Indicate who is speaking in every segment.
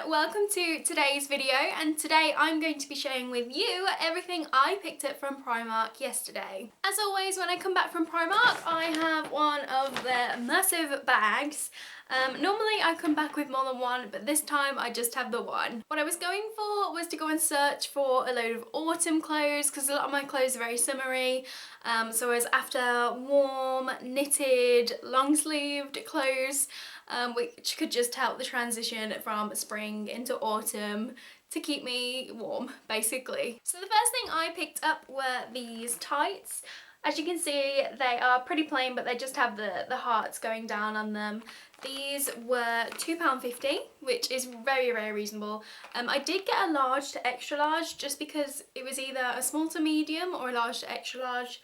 Speaker 1: welcome to today's video, and today I'm going to be sharing with you everything I picked up from Primark yesterday. As always, when I come back from Primark, I have one of their massive bags. Normally I come back with more than one, but this time I just have the one. What I was going for was to go and search for a load of autumn clothes, because a lot of my clothes are very summery. So I was after warm, knitted, long-sleeved clothes, which could just help the transition from spring into autumn to keep me warm, basically. So the first thing I picked up were these tights. As you can see, they are pretty plain, but they just have the hearts going down on them. These were £2.50, which is very, very reasonable. I did get a large to extra large just because it was either a small to medium or a large to extra large.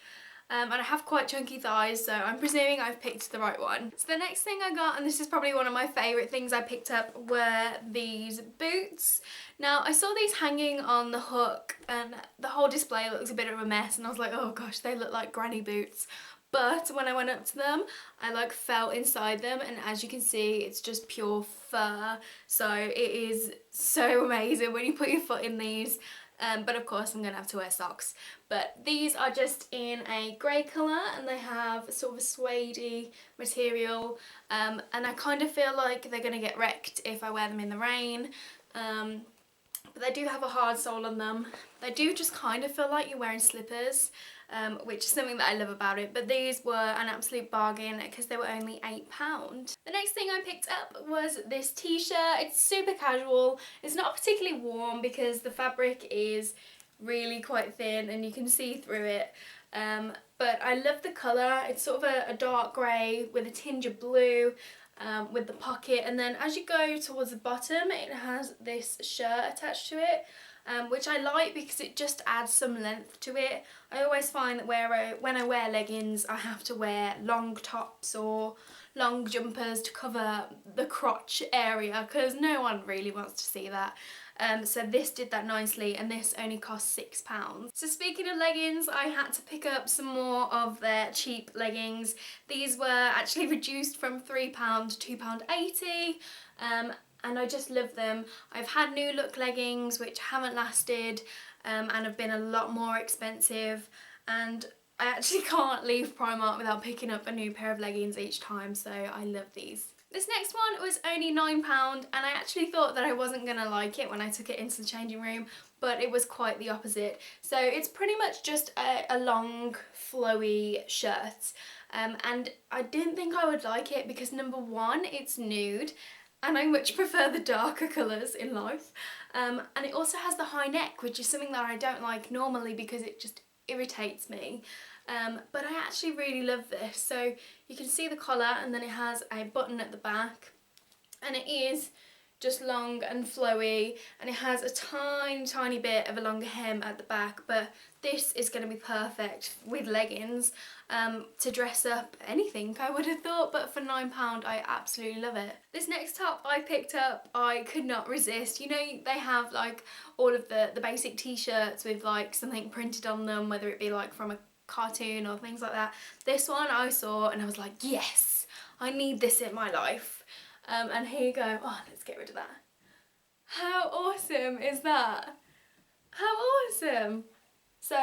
Speaker 1: And I have quite chunky thighs, so I'm presuming I've picked the right one. So the next thing I got, and this is probably one of my favourite things I picked up, were these boots. Now, I saw these hanging on the hook and the whole display looks a bit of a mess, and I was like, oh gosh, they look like granny boots. But when I went up to them, I felt inside them, and as you can see, it's just pure fur. So it is so amazing when you put your foot in these. But of course I'm going to have to wear socks. But these are just in a grey colour, and they have sort of a suede-y material, and I kind of feel like they're going to get wrecked if I wear them in the rain. But they do have a hard sole on them. They do just kind of feel like you're wearing slippers, which is something that I love about it. But these were an absolute bargain because they were only £8. The next thing I picked up was this t-shirt. It's super casual. It's not particularly warm because the fabric is really quite thin and you can see through it. But I love the colour. It's sort of a dark grey with a tinge of blue. With the pocket, and then as you go towards the bottom it has this shirt attached to it, which I like because it just adds some length to it. I always find that when I wear leggings I have to wear long tops or long jumpers to cover the crotch area because no one really wants to see that. So this did that nicely, and this only cost £6. So speaking of leggings, I had to pick up some more of their cheap leggings. These were actually reduced from £3 to £2.80, and I just love them. I've had new look leggings which haven't lasted and have been a lot more expensive, and I actually can't leave Primark without picking up a new pair of leggings each time, so I love these. This next one was only £9, and I actually thought that I wasn't going to like it when I took it into the changing room, but it was quite the opposite. So it's pretty much just a long flowy shirt, and I didn't think I would like it because number one, it's nude, and I much prefer the darker colours in life, and it also has the high neck, which is something that I don't like normally because it just irritates me. But I actually really love this. So you can see the collar, and then it has a button at the back, and it is just long and flowy, and it has a tiny bit of a longer hem at the back, but this is going to be perfect with leggings to dress up anything, I would have thought, but for £9 I absolutely love it. This next top I picked up, I could not resist. You know, they have all of the basic t-shirts with something printed on them, whether it be from a cartoon or things like that. This one I saw and I was like, yes, I need this in my life. And here you go. Oh, let's get rid of that. How awesome is that? How awesome! So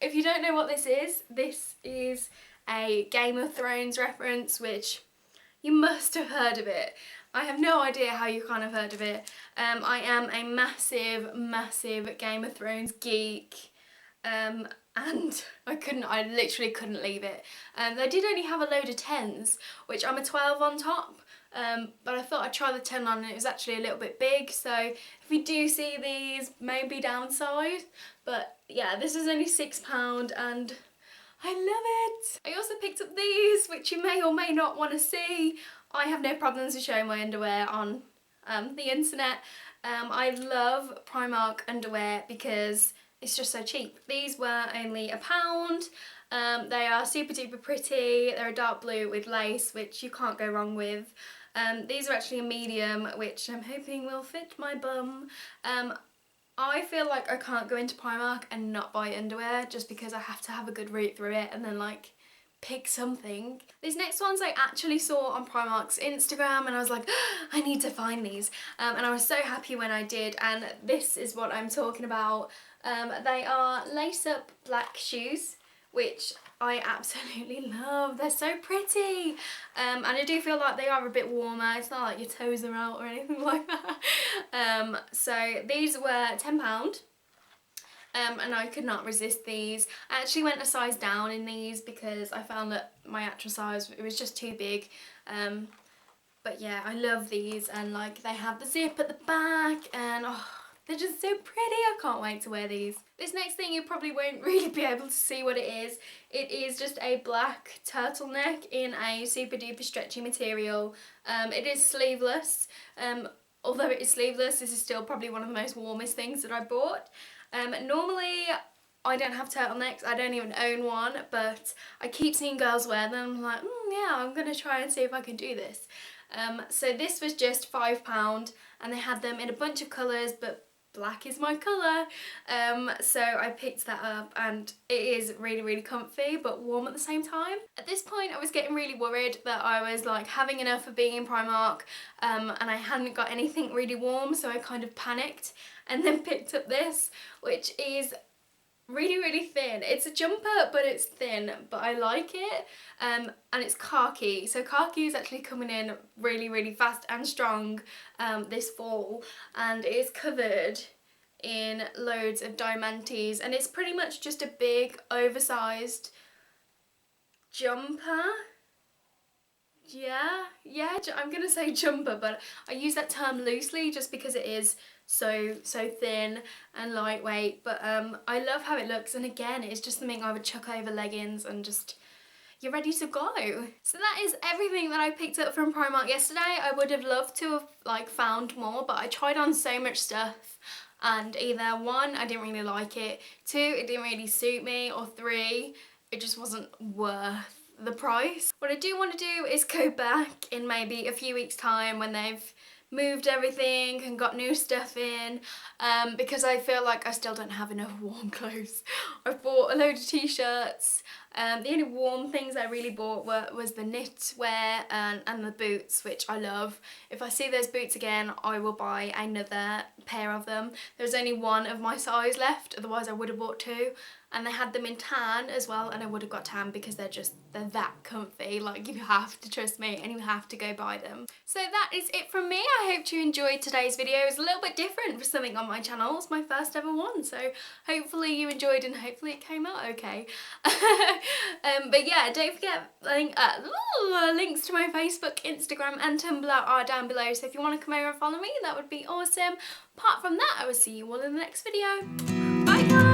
Speaker 1: if you don't know what this is a Game of Thrones reference, which you must have heard of it. I have no idea how you can't have heard of it. I am a massive Game of Thrones geek. And I literally couldn't leave it. They did only have a load of 10s, which I'm a 12 on top, but I thought I'd try the 10 on, and it was actually a little bit big, so if you do see these, maybe downside. But yeah, this is only £6 and I love it. I also picked up these, which you may or may not want to see. I have no problems with showing my underwear on the internet. I love Primark underwear because it's just so cheap. These were only £1. They are super duper pretty. They're a dark blue with lace, which you can't go wrong with. These are actually a medium, which I'm hoping will fit my bum. I feel like I can't go into Primark and not buy underwear just because I have to have a good read through it and then pick something. These next ones I actually saw on Primark's Instagram and I was like, I need to find these. And I was so happy when I did, and this is what I'm talking about. They are lace-up black shoes, which I absolutely love. They're so pretty. And I do feel like they are a bit warmer. It's not like your toes are out or anything like that. So these were £10. And I could not resist these. I actually went a size down in these because I found that my actual size, it was just too big. But yeah, I love these, and like they have the zip at the back, and oh, they're just so pretty. I can't wait to wear these. This next thing you probably won't really be able to see what it is. It is just a black turtleneck in a super duper stretchy material. It is sleeveless. Although it is sleeveless, this is still probably one of the most warmest things that I bought. Normally I don't have turtlenecks, I don't even own one, but I keep seeing girls wear them. I'm like, yeah, I'm gonna try and see if I can do this. So this was just £5, and they had them in a bunch of colours, but black is my colour. So I picked that up, and it is really, really comfy but warm at the same time. At this point I was getting really worried that I was like having enough of being in Primark, and I hadn't got anything really warm, so I kind of panicked and then picked up this, which is really, really thin. It's a jumper, but it's thin, but I like it. And it's khaki. So khaki is actually coming in really, really fast and strong this fall, and it is covered in loads of diamantes, and it's pretty much just a big oversized jumper. Yeah, I'm gonna say jumper, but I use that term loosely just because it is so thin and lightweight. But I love how it looks, and again, it's just something I would chuck over leggings and just, you're ready to go. So that is everything that I picked up from Primark yesterday. I would have loved to have like found more, but I tried on so much stuff, and either one, I didn't really like it, two, it didn't really suit me, or three, it just wasn't worth the price. What I do want to do is go back in maybe a few weeks time when they've moved everything and got new stuff in, because I feel like I still don't have enough warm clothes. I've bought a load of t-shirts. The only warm things I really bought was the knitwear and the boots, which I love. If I see those boots again, I will buy another pair of them. There's only one of my size left, otherwise I would have bought two. And they had them in tan as well, and I would have got tan because they're that comfy. Like, you have to trust me and you have to go buy them. So that is it from me. I hope you enjoyed today's video. It was a little bit different for something on my channel. It's my first ever one, so hopefully you enjoyed and hopefully it came out okay. But yeah, don't forget, links to my Facebook, Instagram and Tumblr are down below, so if you want to come over and follow me, that would be awesome. Apart from that, I will see you all in the next video. Bye guys!